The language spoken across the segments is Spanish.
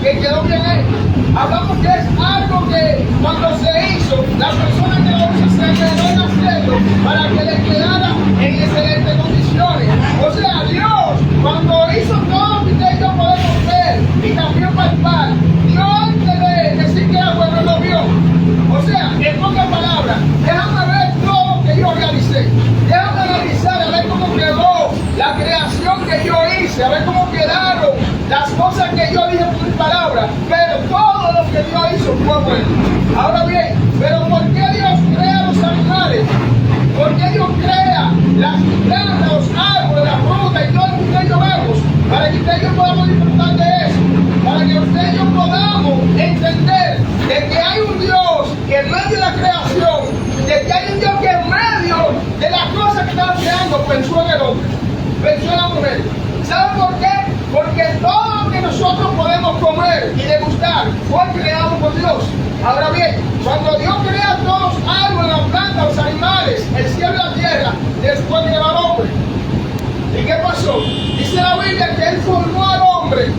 que quedó bien ahí. Hablamos que es algo que cuando se hizo, la persona que lo hizo se quedó en hacerlo para que le quedara en excelentes condiciones. O sea, Dios, cuando hizo todo lo que usted y yo podemos ver y también palpar, Dios antes de decir que era bueno lo vio. O sea, en pocas palabras, déjame ver todo lo que yo realicé. Déjame analizar, a ver cómo quedó la creación que yo hice, a ver cómo quedaron las cosas que yo dije por mis palabras. Pero todo lo que Dios hizo fue bueno. Ahora bien, ¿pero por qué Dios crea los animales? ¿Por qué Dios crea las plantas, los árboles, la fruta y todo lo que usted y yo vemos? Para que usted y yo podamos disfrutar de eso. Para que usted y yo podamos entender de que hay un Dios que en medio de la creación, de que hay un Dios que en medio de las cosas que estaba creando pensó en el hombre, pensó en la mujer. ¿Sabe por qué? Porque todo lo que nosotros podemos comer y degustar fue creado por Dios. Ahora bien, cuando Dios crea todos los árboles, las plantas, los animales, el cielo y la tierra, después creó al hombre. ¿Y qué pasó? Dice la Biblia que Él formó al hombre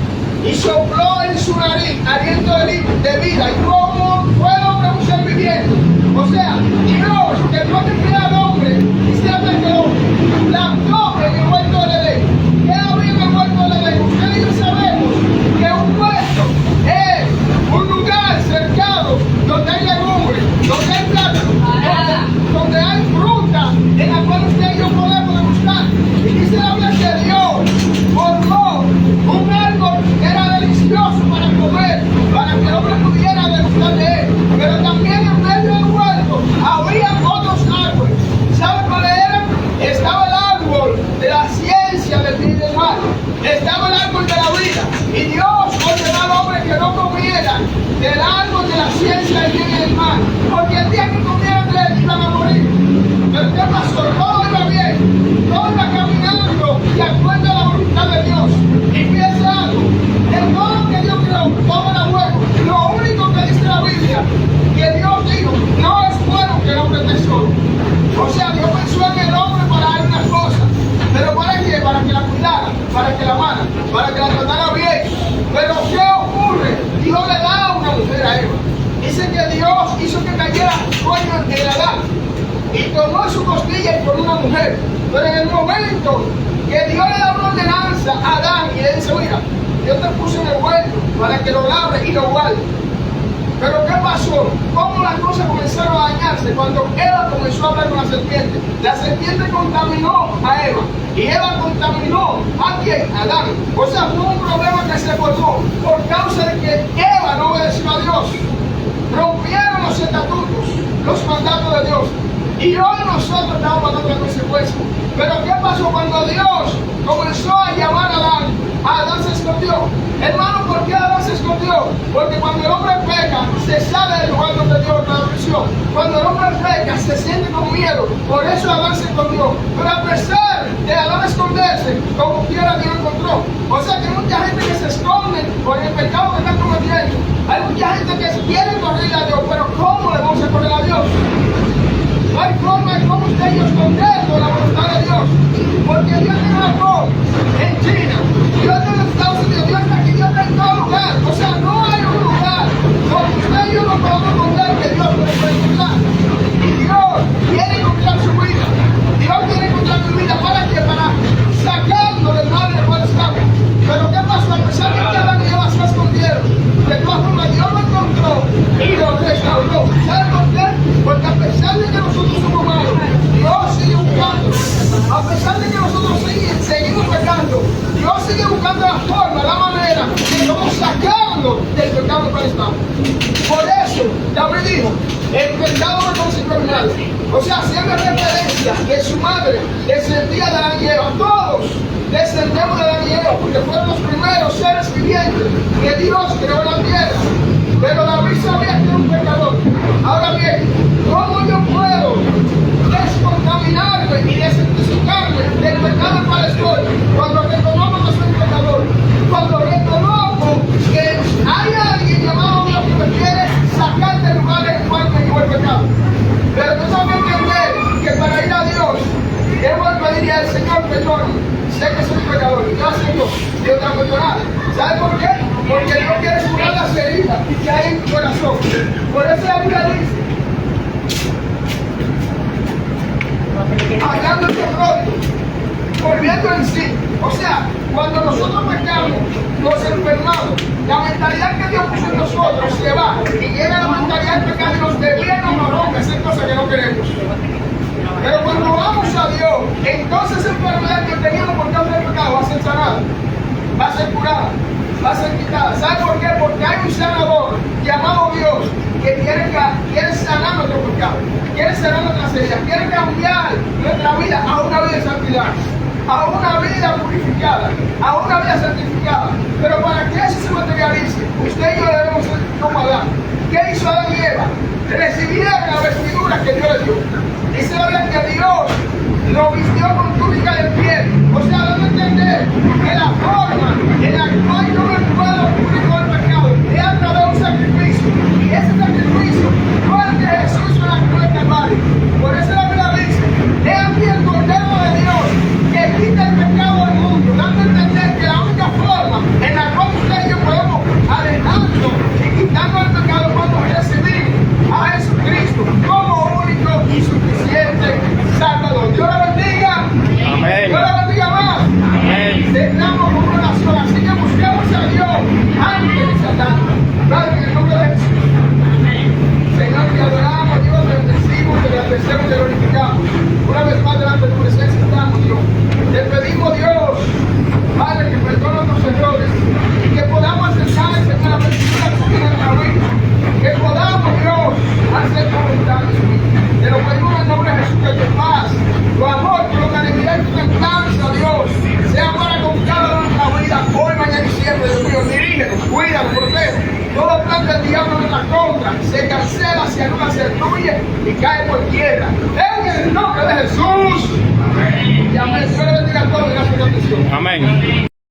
y sopló en su nariz aliento de vida. ¿Y cómo fue el hombre un ser viviente? O sea, Dios, después de crear al hombre, dice que lo plantó en el huerto del Edén. ¿Qué había en el huerto del Edén? Ustedes y yo sabemos que un huerto es un lugar cercado donde hay legumbres, donde hay plantas, donde hay fruta en la cual usted y yo podemos degustar. Y dice la Biblia que Dios formó un árbol que era delicioso para comer, para que el hombre pudiera degustar de él. Pero también en medio del huerto había otros árboles. ¿Sabe cuáles eran? Estaba el árbol de la ciencia del bien y del mal. Estaba el árbol de la vida. Y Dios ordenó al hombre que no comiera del árbol de la ciencia del bien y del mal. Porque el día que comieran de él iban a morir. Pero ¿qué pasó? Todo iba bien. Todo iba caminando de acuerdo a la voluntad de Dios. Y piensa algo. En todo lo que Dios creó, todo era bueno. Lo único que dice la Biblia, que Dios dijo, no es bueno que el hombre esté solo. O sea, Dios pensó en el hombre para dar una cosa. ¿Pero para qué? Para que la cuidara, para que la amara, para que la tratara bien. Pero ¿qué ocurre? Dios le da una mujer a Eva. Dice que Dios hizo que cayera sueño en Adán. Y tomó su costilla y formó una mujer. Pero en el momento que Dios le da una ordenanza a Adán y le dice, mira, Dios te puso en el huerto para que lo labres y lo guardes. Pero ¿qué pasó? ¿Cómo las cosas comenzaron a dañarse? Cuando Eva comenzó a hablar con la serpiente. La serpiente contaminó a Eva. Y Eva contaminó a quién? A Adán. O sea, fue un problema que se formó por causa de que Eva no obedeció a Dios. Rompieron los estatutos, los mandatos de Dios. Y hoy nosotros estamos pagando la consecuencia. Pero ¿qué pasó cuando Dios comenzó a llamar a Adán? Adán se escondió. Hermano, ¿por qué Adán se escondió? Porque cuando el hombre peca, se sale del lugar donde Dios le da prisión. Cuando el hombre peca, se siente con miedo. Por eso Adán se escondió. Pero a pesar de Adán esconderse, como quiera Dios lo encontró. O sea que hay mucha gente que se esconde por el pecado que están cometiendo. Hay mucha gente que quiere correr a Dios, pero ¿cómo le vamos a correr a Dios? No hay forma de cómo usted y yo esconderlo la voluntad de Dios. Porque Dios está en Japón, en China, Dios está en los Estados Unidos, Dios está aquí, Dios está en todo lugar. O sea, no hay un lugar donde usted y yo no podamos encontrar que Dios no le puede encontrar. Y Dios quiere encontrar su vida. Dios quiere encontrar su vida. ¿Para qué? Para sacarlo del mal en el cual estamos. Pero ¿qué pasó? A pesar de que Adán y Eva se escondieron, de todas formas Dios lo encontró y lo restauró. ¿Sabe por qué? Porque a pesar de que nosotros somos malos, Dios sigue buscando. A pesar de que nosotros seguimos pecando, Dios sigue buscando la forma, la manera de cómo sacarlo del pecado que estamos. Por eso, David dijo, el pecado me consiguió mi madre. O sea, haciendo referencia que su madre descendía de Adán y Eva. Todos descendemos de Adán y Eva, porque fueron los primeros seres vivientes que Dios creó en la tierra. Pero David sabía que era un pecador. Ahora bien, ¿cómo yo puedo descontaminarme y desintoxicarme del pecado en cual estoy? Cuando reconozco que soy un pecador. Cuando reconozco que hay alguien llamado Dios que me quiere sacar del lugar en el cual me llevó el pecado. Pero tú sabes que entender que para ir a Dios debo pedirle al Señor perdón. Sé que soy pecador. ¿Qué hace Dios? Dios te va a perdonar. ¿Sabe por qué? porque Dios quiere curar las heridas que hay en tu corazón. Por eso la Biblia dice, hablando de rostro, volviendo en sí. O sea, cuando nosotros pecamos, nos enfermamos, la mentalidad que Dios puso en nosotros se va y llega la mentalidad del pecado y nos deviene una roca, hacer cosas que no queremos. Pero cuando vamos a Dios, entonces esa enfermedad que teníamos por causa del pecado va a ser sanada, va a ser curada, va a ser quitada. ¿Sabe por qué? Porque hay un sanador llamado Dios que quiere sanar nuestro pecado, quiere sanar nuestras heridas, quiere cambiar nuestra vida a una vida de santidad, a una vida purificada, a una vida santificada. Pero para que eso se materialice, usted y yo debemos ser como Adán. ¿Qué hizo Adán y Eva? Recibieron la vestidura que Dios les dio. Dice la Biblia que Dios lo vistió con túnica de piel. O sea, dando a entender que la forma en la cual yo me puedo cubrir con el pecado es a través de un sacrificio. Y ese sacrificio fue el que Jesús hizo en la cruz del Calvario. Por eso la Biblia dice, he aquí el Cordero de Dios que quita el pecado del mundo, dando a entender que la única forma en la cual usted y yo podemos alejarnos y quitarnos el pecado cuando recibimos a Jesucristo como único y suficiente Salvador. Dios la bendiga. Amén. Dios la bendiga más. Amén. Tengamos una oración, así que busquemos a Dios antes de Satán. Padre, en el nombre de Jesús. Señor, te adoramos, Dios, te bendecimos, te agradecemos, te glorificamos. Una vez más delante de tu presencia estamos, Dios. Te pedimos, Dios, Padre, que perdone nuestros errores y que podamos acercarnos a la bendición que tiene en la vida. Que podamos, Dios, hacer tu voluntad, Jesús. Te lo pedimos en el nombre de Jesús, que tu paz, tu amor, tu longanimidad y tu templanza, Dios, sea para con cada uno de nuestra vida, hoy, mañana y siempre, Dios mío. Dirígenos, cuídanos, protege. Todo plan del diablo en nuestra contra se cancela, se anula, se destruye y cae por tierra. En el nombre de Jesús. Amén. Y amén. Dios le bendiga a todos. Gracias por la atención. Amén.